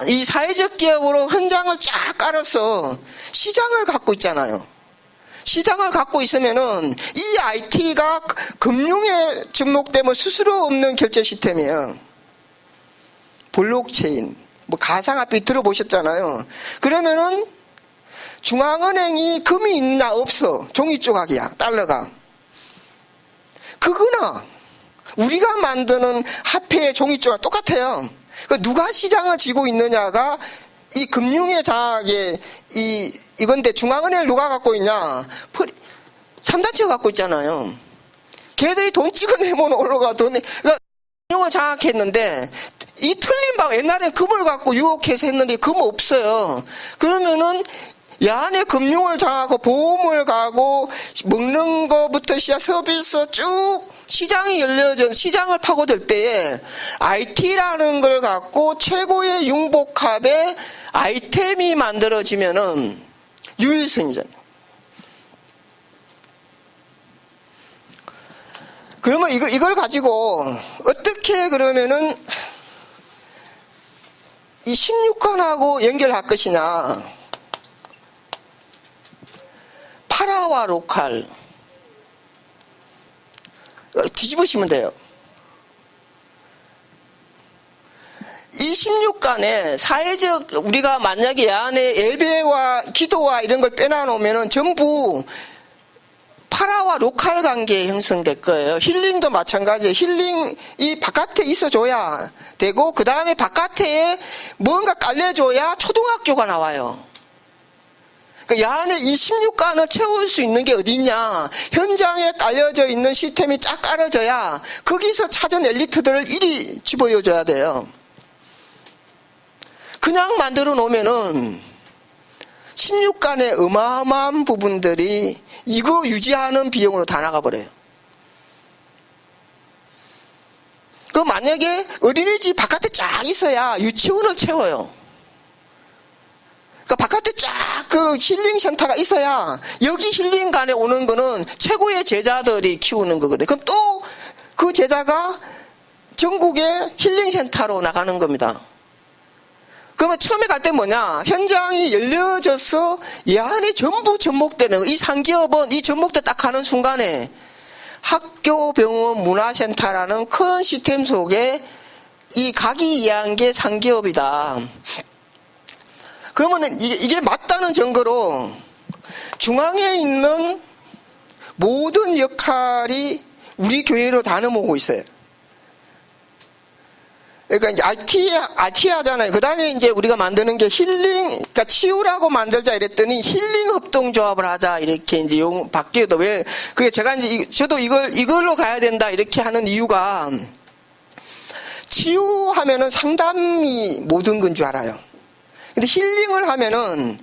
이 사회적 기업으로 현장을 쫙 깔아서 시장을 갖고 있잖아요. 시장을 갖고 있으면은 이 IT가 금융에 접목되면 수수료 없는 결제 시스템이에요. 블록체인, 뭐 가상화폐 들어보셨잖아요. 그러면은 중앙은행이 금이 있나 없어. 종이 조각이야. 달러가. 그거나 우리가 만드는 화폐의 종이 조각 똑같아요. 누가 시장을 쥐고 있느냐가 이 금융의 장악에 이건데 중앙은행을 누가 갖고 있냐? 3단체가 갖고 있잖아요. 걔들이 돈 찍어내면 올라가 돈이 그러니까 금융을 장악했는데 이 틀린 방 옛날엔 금을 갖고 유혹해서 했는데 금 없어요. 그러면은 이 안에 금융을 장하고 보험을 가고 먹는 거부터 시작 서비스 쭉 시장이 열려져 시장을 파고들 때에 IT라는 걸 갖고 최고의 융복합의 아이템이 만들어지면은 유일성이잖아요. 그러면 이걸 가지고 어떻게 그러면은 이 16간하고 연결할 것이냐. 파라와 로칼 뒤집으시면 돼요. 이 16간에 사회적, 우리가 만약에 안에 예배와 기도와 이런 걸 빼놔놓으면 전부 파라와 로칼 관계에 형성될 거예요. 힐링도 마찬가지예요. 힐링이 바깥에 있어줘야 되고, 그 다음에 바깥에 뭔가 깔려줘야 초등학교가 나와요. 그 안에 이 16간을 채울 수 있는 게 어디 있냐. 현장에 깔려져 있는 시스템이 쫙 깔아져야 거기서 찾은 엘리트들을 이리 집어넣어줘야 돼요. 그냥 만들어 놓으면은 16간의 어마어마한 부분들이 이거 유지하는 비용으로 다 나가버려요. 그 만약에 어린이집 바깥에 쫙 있어야 유치원을 채워요. 그러니까 바깥에 쫙 그 힐링 센터가 있어야 여기 힐링간에 오는 거는 최고의 제자들이 키우는 거거든요. 그럼 또 그 제자가 전국의 힐링 센터로 나가는 겁니다. 그러면 처음에 갈 때 뭐냐? 현장이 열려져서 이 안에 전부 접목되는 이 상기업은 이 접목돼 딱 하는 순간에 학교, 병원, 문화센터라는 큰 시스템 속에 이 각이 이해한 게 상기업이다. 그러면 이게 맞다는 증거로 중앙에 있는 모든 역할이 우리 교회로 다 넘어오고 있어요. 그러니까 이제 RT 하잖아요. 그 다음에 이제 우리가 만드는 게 힐링, 그러니까 치유라고 만들자 이랬더니 힐링 협동조합을 하자 이렇게 이제 바뀌어도 왜, 그게 제가 이제 저도 이걸로 가야 된다 이렇게 하는 이유가 치유하면은 상담이 모든 건 줄 알아요. 근데 힐링을 하면은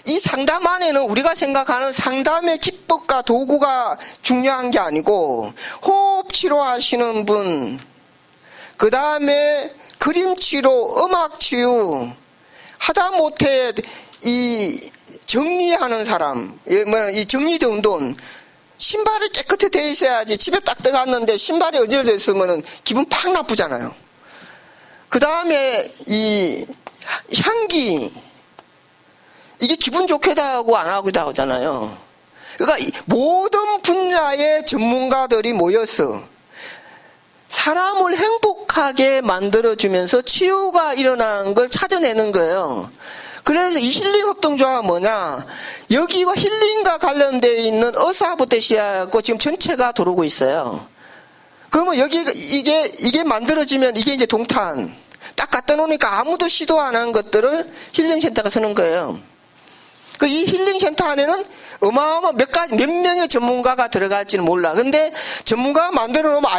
이 상담 안에는 우리가 생각하는 상담의 기법과 도구가 중요한 게 아니고 호흡 치료하시는 분, 그 다음에 그림 치료, 음악 치유, 하다못해 이 정리하는 사람, 이 정리정돈, 신발이 깨끗이 돼 있어야지. 집에 딱 들어갔는데 신발이 어지러져 있으면 기분 팍 나쁘잖아요. 그 다음에 이 향기, 이게 기분 좋게도 하고 안 하기도 하잖아요. 그러니까 모든 분야의 전문가들이 모여서 사람을 행복하게 만들어주면서 치유가 일어나는 걸 찾아내는 거예요. 그래서 이 힐링 협동조합은 뭐냐? 여기와 힐링과 관련되어 있는 의사부터 시작하고 지금 전체가 들어오고 있어요. 그러면 이게 만들어지면 이게 이제 동탄. 딱 갖다 놓으니까 아무도 시도 안 한 것들을 힐링센터가 쓰는 거예요. 그 이 힐링센터 안에는 어마어마한 몇 명의 전문가가 들어갈지는 몰라. 근데 전문가가 만들어 놓으면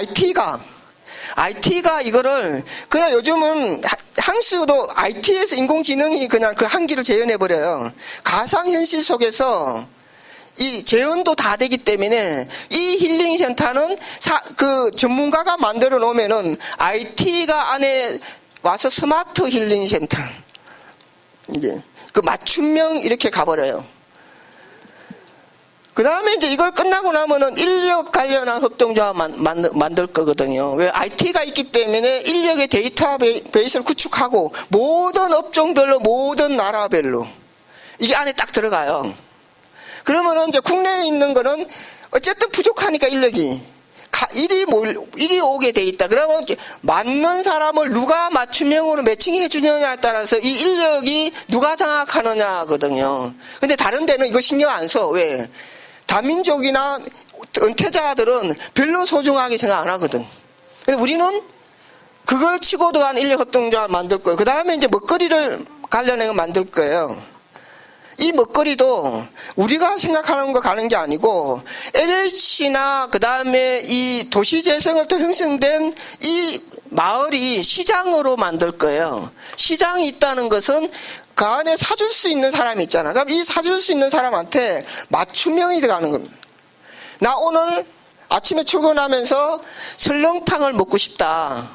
IT가 이거를 그냥 요즘은 항수도 IT에서 인공지능이 그냥 그 한계를 재현해버려요. 가상현실 속에서 이 재현도 다 되기 때문에 이 힐링센터는 그 전문가가 만들어 놓으면은 IT가 안에 와서 스마트 힐링센터 이제 그 맞춤형 이렇게 가버려요. 그 다음에 이제 이걸 끝나고 나면은 인력 관련한 협동조합 만들 거거든요. 왜? IT가 있기 때문에 인력의 데이터베이스를 구축하고 모든 업종별로, 모든 나라별로 이게 안에 딱 들어가요. 그러면은 이제 국내에 있는 거는 어쨌든 부족하니까 인력이 이리 오게 돼 있다. 그러면 맞는 사람을 누가 맞춤형으로 매칭해 주느냐에 따라서 이 인력이 누가 장악하느냐거든요. 근데 다른 데는 이거 신경 안 써. 왜? 다민족이나 은퇴자들은 별로 소중하게 생각 안 하거든. 근데 우리는 그걸 치고도 한 인력 협동조합을 만들 거예요. 그 다음에 이제 먹거리를 관련해서 만들 거예요. 이 먹거리도 우리가 생각하는 거 가는 게 아니고 LH나 그 다음에 이 도시재생을 또 형성된 이 마을이 시장으로 만들 거예요. 시장이 있다는 것은 그 안에 사줄 수 있는 사람이 있잖아. 그럼 이 사줄 수 있는 사람한테 맞춤형이 들어가는 겁니다. 나 오늘 아침에 출근하면서 설렁탕을 먹고 싶다.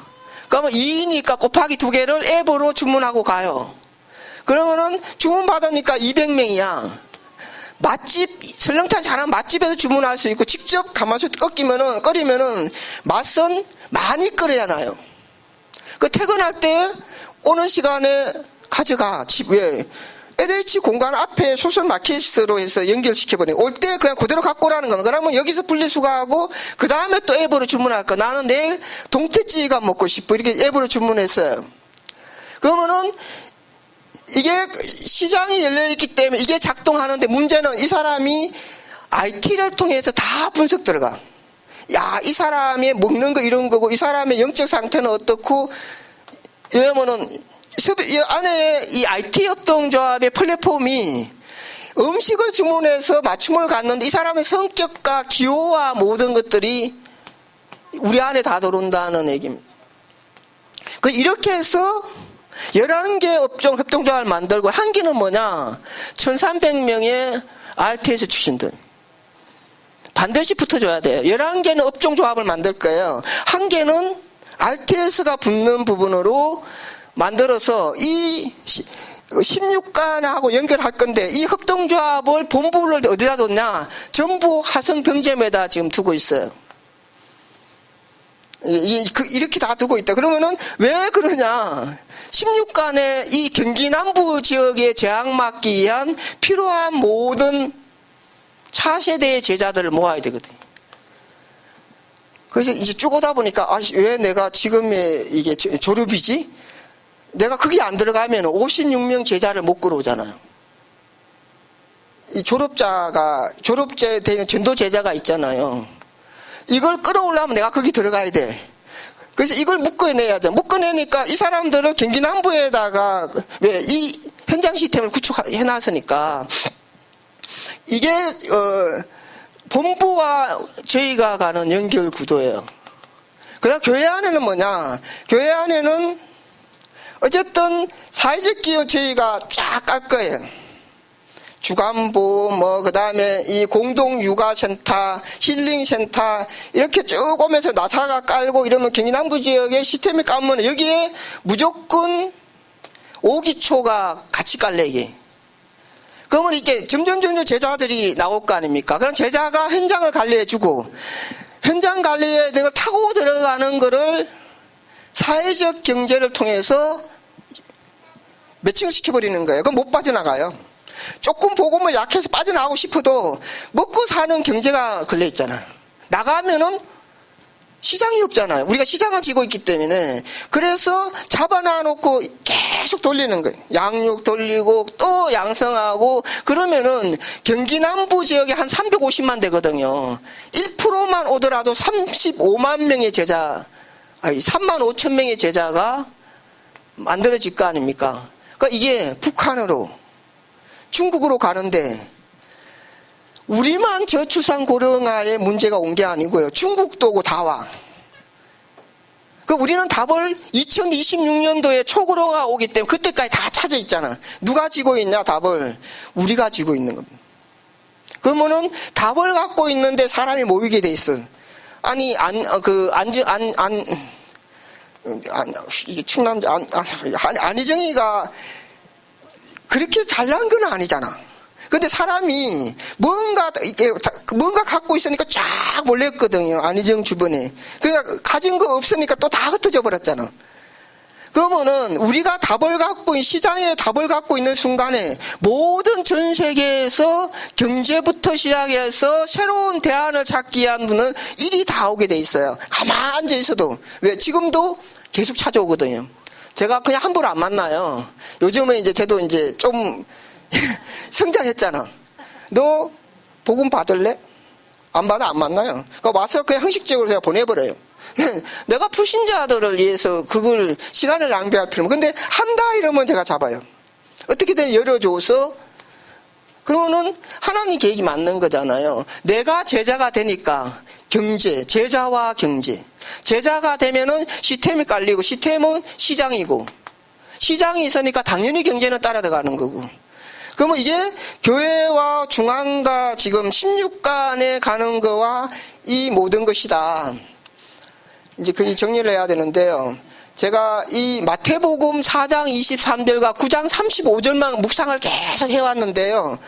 그러면 2이니까 곱하기 2개를 앱으로 주문하고 가요. 그러면은 주문 받으니까 200명이야. 맛집, 설렁탕 잘하면 맛집에서 주문할 수 있고, 직접 가마솥 끓이면은 맛은 많이 끓여야 나요. 그 퇴근할 때 오는 시간에 가져가, 집에. LH 공간 앞에 소설 마켓으로 해서 연결시켜버리고, 올 때 그냥 그대로 갖고 오라는 거는, 그러면 여기서 분리수거하고, 그 다음에 또 앱으로 주문할 거. 나는 내일 동태찌개가 먹고 싶어. 이렇게 앱으로 주문했어요. 그러면은, 이게 시장이 열려있기 때문에 이게 작동하는데, 문제는 이 사람이 IT를 통해서 다 분석 들어가. 야, 이 사람이 먹는 거 이런 거고, 이 사람의 영적 상태는 어떻고, 왜냐면은, 이 안에 이 IT 협동조합의 플랫폼이 음식을 주문해서 맞춤을 갔는데 이 사람의 성격과 기호와 모든 것들이 우리 안에 다 들어온다는 얘기입니다. 이렇게 해서 11개 업종 협동조합을 만들고, 한 개는 뭐냐? 1300명의 RTS 출신들. 반드시 붙어줘야 돼요. 11개는 업종조합을 만들 거예요. 한 개는 RTS가 붙는 부분으로 만들어서 이 16간하고 연결할 건데, 이 협동조합을 본부를 어디다 뒀냐? 전부 화성병점에다 지금 두고 있어요. 이렇게 다 두고 있다. 그러면은 왜 그러냐? 16간에 이 경기 남부 지역의 재앙 막기 위한 필요한 모든 차세대의 제자들을 모아야 되거든요. 그래서 이제 쭉 오다 보니까, 왜 내가 지금의 이게 졸업이지? 내가 거기 안 들어가면 56명 제자를 못 끌어오잖아요. 이 졸업제 되는 전도 제자가 있잖아요. 이걸 끌어오려면 내가 거기 들어가야 돼. 그래서 이걸 묶어내야 돼. 묶어내니까 이 사람들을 경기 남부에다가, 왜 이 현장 시스템을 구축해놨으니까, 이게, 본부와 저희가 가는 연결 구도예요. 그다음 교회 안에는 뭐냐? 교회 안에는 어쨌든 사회적 기업 저희가 쫙 깔 거예요. 주간부, 그 다음에 이 공동육아센터, 힐링센터, 이렇게 쭉 오면서 나사가 깔고 이러면 경기남부 지역의 시스템이 깔면 여기에 무조건 5기초가 같이 깔래, 이게. 그러면 이제 점점 제자들이 나올 거 아닙니까? 그럼 제자가 현장을 관리해주고, 현장 관리에 내가 타고 들어가는 거를 사회적 경제를 통해서 매칭을 시켜버리는 거예요. 그럼 못 빠져나가요. 조금 복음을 약해서 빠져나가고 싶어도 먹고 사는 경제가 걸려있잖아요. 나가면은 시장이 없잖아요. 우리가 시장을 지고 있기 때문에. 그래서 잡아놔놓고 계속 돌리는 거예요. 양육 돌리고 또 양성하고, 그러면은 경기 남부 지역에 한 350만 되거든요. 1%만 오더라도 35만 명의 제자, 3만 5천 명의 제자가 만들어질 거 아닙니까? 그러니까 이게 북한으로, 중국으로 가는데, 우리만 저출산 고령화의 문제가 온 게 아니고요. 중국도 오고 다 와. 우리는 답을 2026년도에 초고령화 오기 때문에 그때까지 다 찾아 있잖아. 누가 지고 있냐, 답을? 우리가 지고 있는 겁니다. 그러면은 답을 갖고 있는데 사람이 모이게 돼 있어. 아니, 이게 충남자, 안희정이가 그렇게 잘난 건 아니잖아. 근데 사람이 뭔가 갖고 있으니까 쫙 몰렸거든요. 안희정 주변에. 그러니까 가진 거 없으니까 또 다 흩어져 버렸잖아. 그러면은 우리가 답을 갖고, 시장에 답을 갖고 있는 순간에 모든 전 세계에서 경제부터 시작해서 새로운 대안을 찾기 위한 분은 일이 다 오게 돼 있어요. 가만히 앉아 있어도. 왜? 지금도 계속 찾아오거든요. 제가 그냥 함부로 안 만나요. 요즘은 이제 저도 이제 좀 성장했잖아. 너 복음 받을래? 안 받아 안 만나요. 그러니까 와서 그냥 형식적으로 제가 보내버려요. 내가 불신자들을 위해서 그걸 시간을 낭비할 필요는. 근데 한다 이러면 제가 잡아요. 어떻게든 열어줘서, 그러면은 하나님 계획이 맞는 거잖아요. 내가 제자가 되니까 경제, 제자와 경제. 제자가 되면은 시스템이 깔리고, 시스템은 시장이고, 시장이 있으니까 당연히 경제는 따라가는 거고. 그러면 이게 교회와 중앙과 지금 16간에 가는 거와 이 모든 것이다. 이제 그 정리를 해야 되는데요. 제가 이 마태복음 4장 23절과 9장 35절만 묵상을 계속 해왔는데요.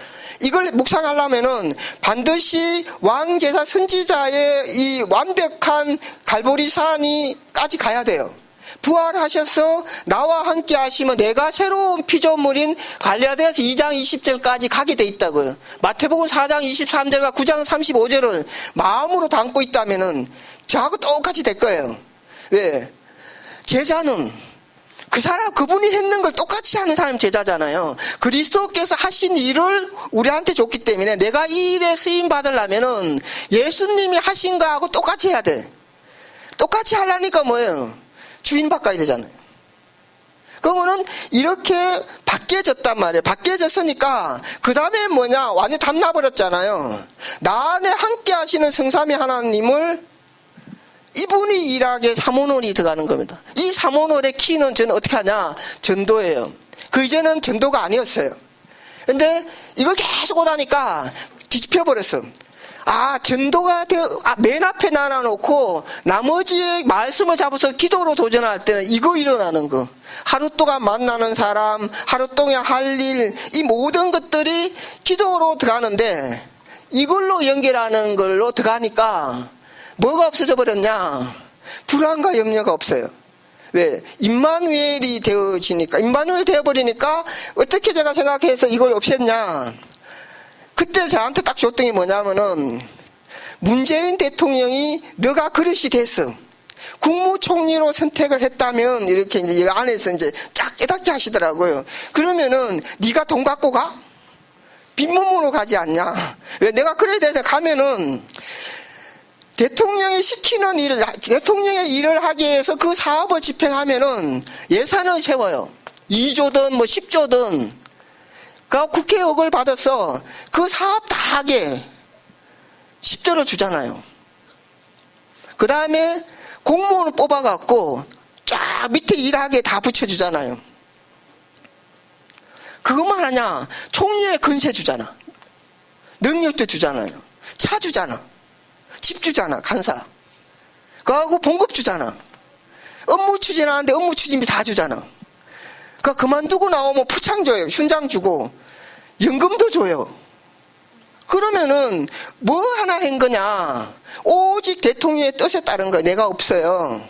이걸 묵상하려면은 반드시 왕제사 선지자의 이 완벽한 갈보리산이까지 가야 돼요. 부활하셔서 나와 함께 하시면 내가 새로운 피조물인 갈라디아서 2장 20절까지 가게 돼 있다고요. 마태복음 4장 23절과 9장 35절을 마음으로 담고 있다면은 저하고 똑같이 될 거예요. 왜? 제자는 그 사람, 그분이 했는 걸 똑같이 하는 사람이 제자잖아요. 그리스도께서 하신 일을 우리한테 줬기 때문에 내가 이 일에 쓰임 받으려면은 예수님이 하신 거하고 똑같이 해야 돼. 똑같이 하려니까 뭐예요? 주인 바꿔야 되잖아요. 그러면은 이렇게 바뀌어졌단 말이에요. 바뀌어졌으니까 그 다음에 뭐냐? 완전 담나버렸잖아요. 나 안에 함께 하시는 성삼위 하나님을 이분이 일하게 사모놀이 들어가는 겁니다. 이 사모놀의 키는 저는 어떻게 하냐? 전도예요. 그 이전은 전도가 아니었어요. 근데 이걸 계속 오다니까 뒤집혀버렸어. 전도가 맨 앞에 나눠놓고 나머지의 말씀을 잡아서 기도로 도전할 때는 이거 일어나는 거. 하루 동안 만나는 사람, 하루 동안 할 일, 이 모든 것들이 기도로 들어가는데 이걸로 연결하는 걸로 들어가니까 뭐가 없어져 버렸냐? 불안과 염려가 없어요. 왜? 임마누엘이 되어지니까, 임마누엘 되어버리니까 어떻게 제가 생각해서 이걸 없앴냐? 그때 저한테 딱 줬던 게 뭐냐면은 문재인 대통령이 너가 그릇이 됐어. 국무총리로 선택을 했다면 이렇게 이제 이 안에서 이제 쫙 깨닫게 하시더라고요. 그러면은 네가 돈 갖고 가? 빈몸으로 가지 않냐? 왜? 내가 그래야 돼서 가면은 대통령이 시키는 일을, 대통령의 일을 하기 위해서 그 사업을 집행하면은 예산을 세워요. 2조든 뭐 10조든. 그 국회의혹을 받아서 그 사업 다 하게 10조를 주잖아요. 그 다음에 공무원을 뽑아갖고 쫙 밑에 일하게 다 붙여주잖아요. 그것만 하냐? 총리의 근세 주잖아. 능력도 주잖아요. 차 주잖아. 집 주잖아. 간사. 그거하고 봉급 주잖아. 업무 추진하는데 업무 추진비 다 주잖아. 그거 그만두고 나오면 포창 줘요. 훈장 주고 연금도 줘요. 그러면은 뭐 하나 한 거냐? 오직 대통령의 뜻에 따른 거예요. 내가 없어요.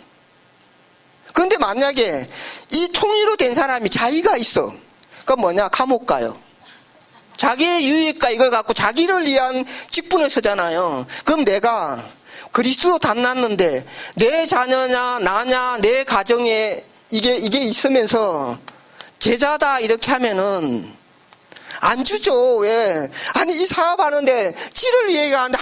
그런데 만약에 이 총리로 된 사람이 자의가 있어. 그건 뭐냐? 감옥 가요. 자기의 유익과 이걸 갖고 자기를 위한 직분을 서잖아요. 그럼 내가 그리스도 담났는데 내 자녀냐 나냐 내 가정에 이게 있으면서 제자다 이렇게 하면은 안 주죠. 왜? 아니 이 사업하는데 지를 위해 하는데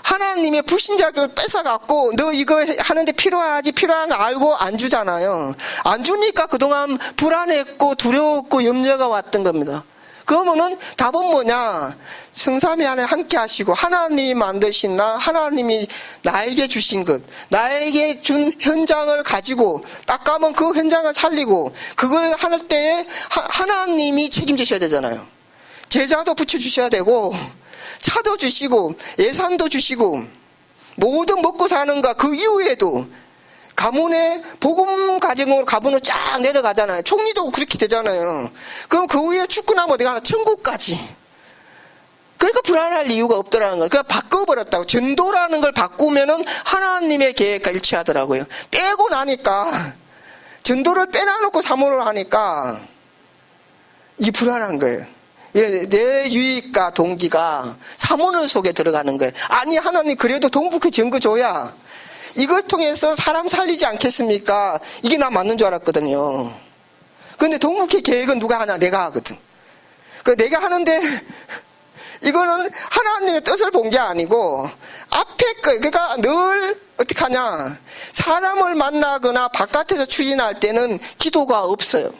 하나님의 불신자격을 뺏어갖고 너 이거 하는데 필요한 거 알고 안 주잖아요. 안 주니까 그동안 불안했고 두려웠고 염려가 왔던 겁니다. 그러면은 답은 뭐냐? 성삼위 안에 함께 하시고 하나님이 만드신 나, 하나님이 나에게 주신 것, 나에게 준 현장을 가지고 딱 가면 그 현장을 살리고 그걸 할 때에 하나님이 책임지셔야 되잖아요. 제자도 붙여주셔야 되고 차도 주시고 예산도 주시고 모든 먹고 사는 거 그 이후에도 가문의 복음 가정으로 가문으로 쫙 내려가잖아요. 총리도 그렇게 되잖아요. 그럼 그 후에 죽고 나면 어디 가나? 천국까지. 그러니까 불안할 이유가 없더라는 거예요. 그러니까 바꿔버렸다고. 전도라는 걸 바꾸면은 하나님의 계획과 일치하더라고요. 빼고 나니까 전도를 빼놔놓고 사모를 하니까 이 불안한 거예요. 내 유익과 동기가 사모를 속에 들어가는 거예요. 아니 하나님 그래도 동북의 증거 줘야 이걸 통해서 사람 살리지 않겠습니까? 이게 나 맞는 줄 알았거든요. 그런데 동북회 계획은 누가 하냐? 내가 하거든. 내가 하는데 이거는 하나님의 뜻을 본 게 아니고 앞에 거, 그러니까 늘 어떻게 하냐? 사람을 만나거나 바깥에서 추진할 때는 기도가 없어요.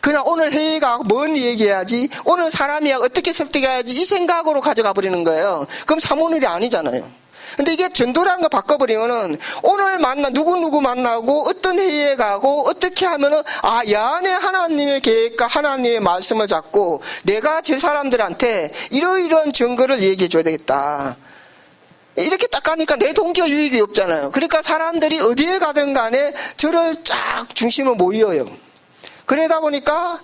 그냥 오늘 회의가 뭔 얘기해야지, 오늘 사람이 어떻게 설득해야지 이 생각으로 가져가 버리는 거예요. 그럼 사모늘이 아니잖아요. 근데 이게 전도라는 거 바꿔버리면은 오늘 누구 만나고 어떤 회의에 가고 어떻게 하면은 이 안에 하나님의 계획과 하나님의 말씀을 잡고 내가 제 사람들한테 이러이러한 증거를 얘기해 줘야 되겠다. 이렇게 딱 가니까 내 동기가 유익이 없잖아요. 그러니까 사람들이 어디에 가든 간에 저를 쫙 중심으로 모여요. 그러다 보니까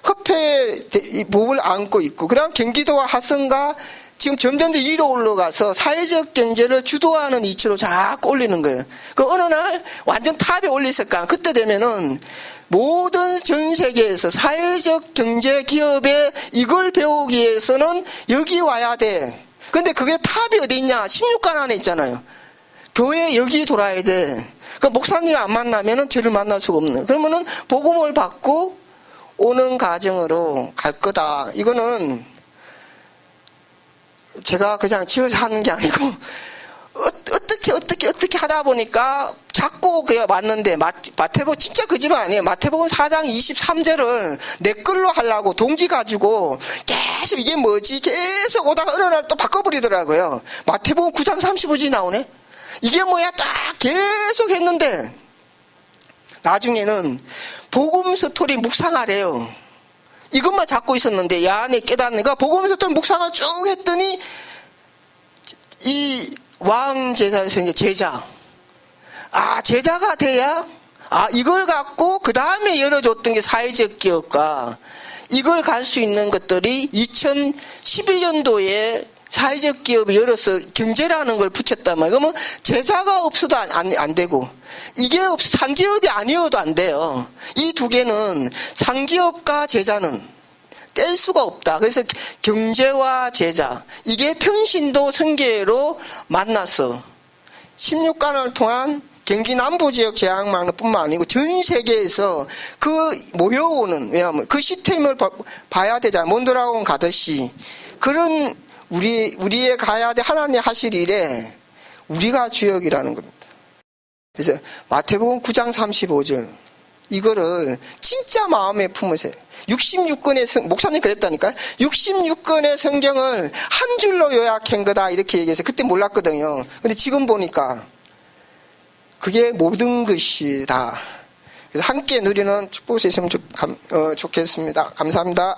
협회의 목을 안고 있고, 그다음 경기도와 하성과 지금 점점 더 위로 올라가서 사회적 경제를 주도하는 위치로 자꾸 올리는 거예요. 그 어느 날 완전 탑에 올렸을까? 그때 되면은 모든 전 세계에서 사회적 경제 기업에 이걸 배우기 위해서는 여기 와야 돼. 근데 그게 탑이 어디 있냐? 16관 안에 있잖아요. 교회 여기 돌아야 돼. 그 목사님 안 만나면은 저를 만날 수가 없는. 그러면은 복음을 받고 오는 과정으로 갈 거다. 이거는 제가 그냥 지어서 하는 게 아니고 어떻게 하다 보니까 자꾸 그게 맞는데 마태복음 진짜 거짓말 아니에요. 마태복음 4장 23절을 내 걸로 하려고 동기 가지고 계속 이게 뭐지 계속 오다가 어느 날 또 바꿔버리더라고요. 마태복음 9장 35절 나오네. 이게 뭐야 딱 계속 했는데 나중에는 복음 스토리 묵상하래요. 이것만 잡고 있었는데 이 안에 깨닫는가 복음 스토리 묵상을 쭉 했더니 이 왕제사에서 이제 제자. 제자가 돼야, 이걸 갖고, 그 다음에 열어줬던 게 사회적 기업과, 이걸 갈 수 있는 것들이 2011년도에 사회적 기업이 열어서 경제라는 걸 붙였단 말이에요. 그러면 제자가 없어도 안 되고, 이게 상기업이 아니어도 안 돼요. 이 두 개는 상기업과 제자는 뗄 수가 없다. 그래서 경제와 제자, 이게 평신도 선교회로 만나서 16관을 통한 경기 남부지역 제약망뿐만 아니고 전 세계에서 그 모여오는, 왜냐하면 그 시스템을 봐야 되잖아요. 몬드라곤 가듯이. 그런 우리의 가야 돼 하나님 하실 일에 우리가 주역이라는 겁니다. 그래서 마태복음 9장 35절 이거를 진짜 마음에 품으세요. 66권의 목사님 그랬다니까요. 66권의 성경을 한 줄로 요약한 거다 이렇게 얘기해서 그때 몰랐거든요. 근데 지금 보니까 그게 모든 것이다. 그래서 함께 누리는 축복이 있으면 좋겠습니다. 감사합니다.